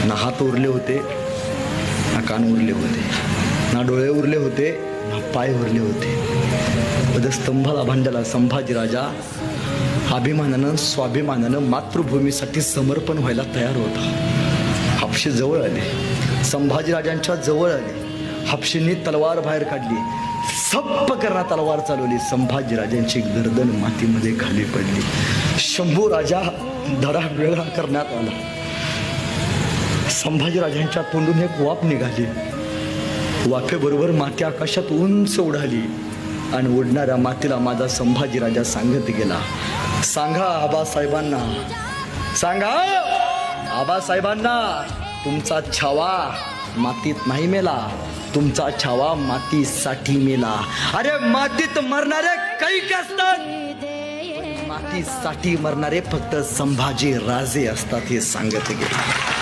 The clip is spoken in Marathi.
ना हात उरले होते, ना कान उरले होते, ना डोळे उरले होते, ना पाय उरले होते. स्तंभाला बांधलेला संभाजी राजा अभिमानानं स्वाभिमानानं मातृभूमीसाठी समर्पण व्हायला तयार होता. हापशे जवळ आले, संभाजीराजांच्या जवळ आले. हापशेंनी तलवार बाहेर काढली, सप्प करणा तलवार चालवली. संभाजीराजांची गर्दन मातीमध्ये खाली पडली. शंभू राजा धडा वेगळा करण्यात आला. संभाजीराजांच्या तोंडून एक वाफ निघाली. वाफेबरोबर माती आकाशात उंच उडाली आणि उडणाऱ्या मातीला माझा संभाजीराजा सांगत गेला, सांगा आबासाहेबांना, सांगा आबासाहेबांना, तुमचा छावा मातीत नाही मेला, तुमचा छावा मातीसाठी मेला. अरे मातीत मरणारे कैक असतात, मातीसाठी मरणारे फक्त संभाजी राजे असतात, हे सांगत गेले.